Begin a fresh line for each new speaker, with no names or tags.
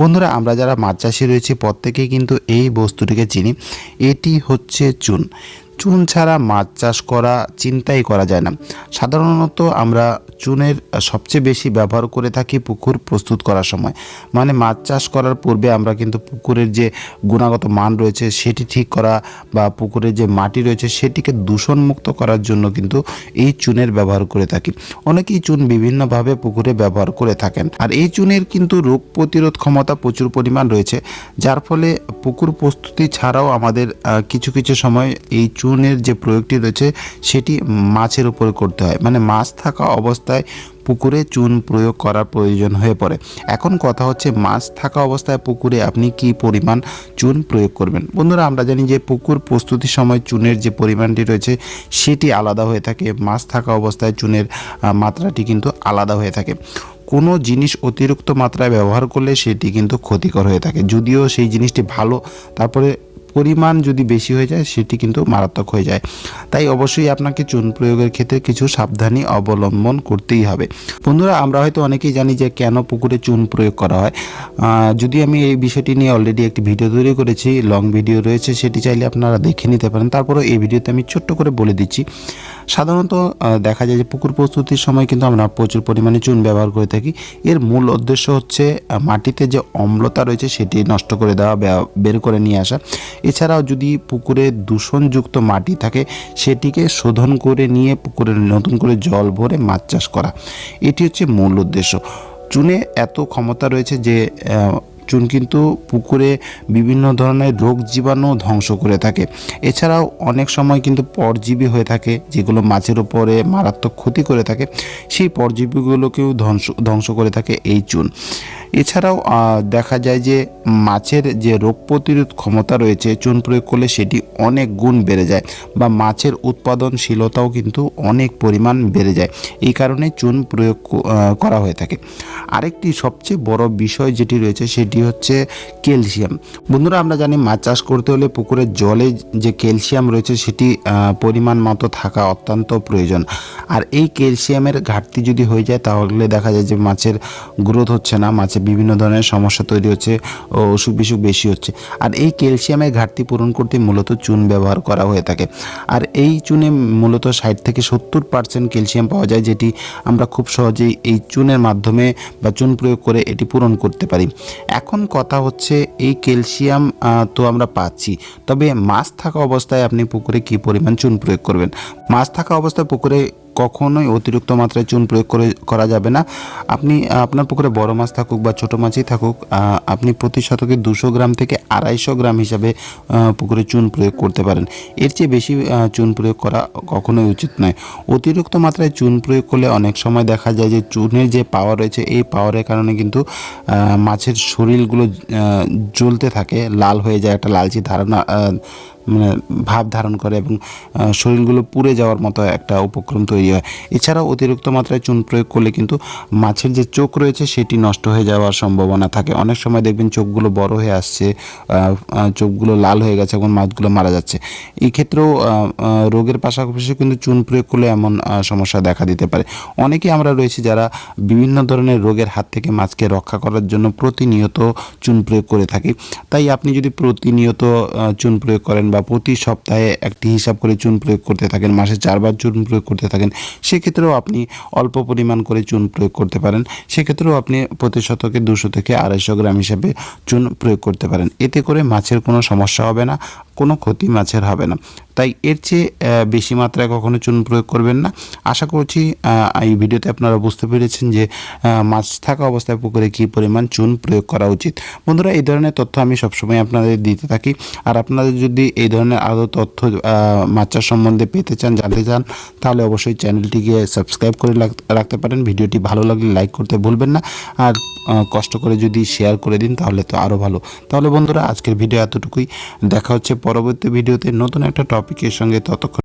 বন্ধুরা, আমরা যারা মাছ চাষি রয়েছি প্রত্যেকেই কিন্তু এই বস্তুটিকে চিনি। এটি হচ্ছে চুন। চুন ছাড়া মাছ চাষ করা চিন্তাই করা যায় না। সাধারণত আমরা চুনের সবচেয়ে বেশি ব্যবহার করে থাকি পুকুর প্রস্তুত করার সময়। মানে মাছ চাষ করার পূর্বে আমরা কিন্তু পুকুরের যে গুণগত মান রয়েছে সেটি ঠিক করা বা পুকুরের যে মাটি রয়েছে সেটিকে দূষণমুক্ত করার জন্য কিন্তু এই চুনের ব্যবহার করে থাকি। অনেকেই চুন বিভিন্নভাবে পুকুরে ব্যবহার করে থাকেন। আর এই চুনের কিন্তু রোগ প্রতিরোধ ক্ষমতা প্রচুর পরিমাণ রয়েছে, যার ফলে পুকুর প্রস্তুতি ছাড়াও আমাদের কিছু কিছু সময় এই চুনের যে প্রয়োগটি রয়েছে সেটি মাছের উপরে করতে হয়। মানে মাছ থাকা অবস্থায় পুকুরে চুন প্রয়োগ করার প্রয়োজন হয়ে পড়ে। এখন কথা হচ্ছে, মাছ থাকা অবস্থায় পুকুরে আপনি কি পরিমাণ চুন প্রয়োগ করবেন। বন্ধুরা, আমরা জানি যে পুকুর প্রস্তুতির সময় চুনের যে পরিমাণটি রয়েছে সেটি আলাদা হয়ে থাকে। মাছ থাকা অবস্থায় চুনের মাত্রাটি কিন্তু আলাদা হয়ে থাকে। কোনো জিনিস অতিরিক্ত মাত্রায় ব্যবহার করলে সেটি কিন্তু ক্ষতিকর হয়ে থাকে। যদিও সেই জিনিসটি ভালো, তারপরে পরিমাণ যদি বেশি হয়ে যায় সেটি কিন্তু মারাত্মক হয়ে যায়। তাই অবশ্যই আপনাকে চুন প্রয়োগের ক্ষেত্রে কিছু সাবধানী অবলম্বন করতেই হবে। বন্ধুরা, আমরা হয়তো অনেকেই জানি যে কেন পুকুরে চুন প্রয়োগ করা হয়। যদি আমি এই বিষয়টি নিয়ে অলরেডি একটি ভিডিও তৈরি করেছি, লং ভিডিও রয়েছে, সেটি চাইলে আপনারা দেখে নিতে পারেন। তারপরেও এই ভিডিওতে আমি ছোট্ট করে বলে দিচ্ছি। সাধারণত দেখা যায় যে পুকুর প্রস্তুতির সময় কিন্তু আমরা প্রচুর পরিমাণে চুন ব্যবহার করে থাকি। এর মূল উদ্দেশ্য হচ্ছে মাটিতে যে অম্লতা রয়েছে সেটি নষ্ট করে দেওয়া, বের করে নিয়ে আসা। এছাড়াও যদি পুকুরে দূষণযুক্ত মাটি থাকে সেটিকে শোধন করে নিয়ে পুকুরে নতুন করে জল ভরে মাছ চাষ করা, এটি হচ্ছে মূল উদ্দেশ্য। চুনে এত ক্ষমতা রয়েছে যে চুন কিন্তু পুকুরে বিভিন্ন ধরনের রোগ জীবাণু ধ্বংস করে থাকে। এছাড়াও অনেক সময় কিন্তু পরজীবী হয়ে থাকে যেগুলো মাছের উপরে মারাত্মক ক্ষতি করে থাকে। সেই পরজীবীগুলোকেও ধ্বংস করে থাকে এই চুন। এছাড়াও দেখা যায় যে মাছের যে রোগ প্রতিরোধ ক্ষমতা রয়েছে চুন প্রয়োগ করলে সেটি অনেক গুণ বেড়ে যায়, বা মাছের উৎপাদনশীলতাও কিন্তু অনেক পরিমাণ বেড়ে যায়। এই কারণে চুন প্রয়োগ করা হয়ে থাকে। আরেকটি সবচেয়ে বড় বিষয় যেটি রয়েছে সেটি হচ্ছে ক্যালসিয়াম। বন্ধুরা, আমরা জানি মাছ চাষ করতে হলে পুকুরের জলে যে ক্যালসিয়াম রয়েছে সেটি পরিমাণ মতো থাকা অত্যন্ত প্রয়োজন। আর এই ক্যালসিয়ামের ঘাটতি যদি হয়ে যায় তাহলে দেখা যায় যে মাছের গ্রোথ হচ্ছে না, মাছের বিভিন্ন ধরনের সমস্যা তৈরি হচ্ছে, অসুখ বিসুখ বেশি হচ্ছে। আর এই ক্যালসিয়ামের ঘাটতি পূরণ করতে মূলত চুন ব্যবহার করা হয়ে থাকে। আর এই চুনে মূলত 60 থেকে 70% ক্যালসিয়াম পাওয়া যায়, যেটি আমরা খুব সহজেই এই চুনের মাধ্যমে বা চুন প্রয়োগ করে এটি পূরণ করতে পারি। এখন কথা হচ্ছে, এই ক্যালসিয়াম তো আমরা পাচ্ছি, তবে মাছ থাকা অবস্থায় আপনি পুকুরে কী পরিমাণ চুন প্রয়োগ করবেন। মাছ থাকা অবস্থায় পুকুরে কখনোই অতিরিক্ত মাত্রায় চুন প্রয়োগ করা যাবে না। আপনি আপনার পুকুরে বড় মাছ থাকুক বা ছোট মাছই থাকুক, আপনি প্রতি শতকে 200 গ্রাম থেকে 250 গ্রাম হিসাবে পুকুরে চুন প্রয়োগ করতে পারেন। এর চেয়ে বেশি চুন প্রয়োগ করা কখনোই উচিত নয়। অতিরিক্ত মাত্রায় চুন প্রয়োগ করলে অনেক সময় দেখা যায় যে চুনের যে পাওয়ার রয়েছে এই পাওয়ারের কারণে কিন্তু মাছের শরীরগুলো জ্বলতে থাকে, লাল হয়ে যায়, একটা লালচে ধারণা মানে ভাব ধারণ করে এবং শরীরগুলো পুড়ে যাওয়ার মতো একটা উপক্রম তৈরি হয়। এছাড়াও অতিরিক্ত মাত্রায় চুন প্রয়োগ করলে কিন্তু মাছের যে চোখ রয়েছে সেটি নষ্ট হয়ে যাওয়ার সম্ভাবনা থাকে। অনেক সময় দেখবেন চোখগুলো বড় হয়ে আসছে, চোখগুলো লাল হয়ে গেছে এবং মাছগুলো মারা যাচ্ছে। এই ক্ষেত্রেও রোগের পাশাপাশি কিন্তু চুন প্রয়োগ করলে এমন সমস্যা দেখা দিতে পারে। অনেকেই আমরা রয়েছি যারা বিভিন্ন ধরনের রোগের হাত থেকে মাছকে রক্ষা করার জন্য প্রতিনিয়ত চুন প্রয়োগ করে থাকি। তাই আপনি যদি প্রতিনিয়ত চুন প্রয়োগ করেন বা প্রতি সপ্তাহে একটি হিসাব করে চুন প্রয়োগ করতে থাকেন, মাসে 4 বার চুন প্রয়োগ করতে থাকেন, সেক্ষেত্রেও আপনি অল্প পরিমাণ করে চুন প্রয়োগ করতে পারেন। সেক্ষেত্রেও আপনি প্রতি শতকে 200 থেকে 250 গ্রাম হিসাবে চুন প্রয়োগ করতে পারেন। এতে করে মাছের কোনো সমস্যা হবে না, কোনো ক্ষতি মাছের হবে না। তাই এর চেয়ে বেশি মাত্রায় কখনো চুন প্রয়োগ করবেন না। আশা করছি এই ভিডিওতে আপনারা বুঝতে পেরেছেন যে মাছ থাকা অবস্থায় পুকুরে কী পরিমাণ চুন প্রয়োগ করা উচিত। বন্ধুরা, এই ধরনের তথ্য আমি সবসময় আপনাদের দিতে থাকি। আর আপনাদের যদি এই ধরনের আরও তথ্য মাছ চাষ সম্বন্ধে পেতে চান, জানতে চান, তাহলে অবশ্যই চ্যানেলটিকে সাবস্ক্রাইব করে রাখতে পারেন। ভিডিওটি ভালো লাগলে লাইক করতে ভুলবেন না, আর কষ্ট করে যদি শেয়ার করে দিন তাহলে তো আরও ভালো। তাহলে বন্ধুরা, আজকের ভিডিও এতটুকুই। দেখা হচ্ছে পরবর্তী ভিডিওতে নতুন একটা টপিকের সঙ্গে। ততক্ষণ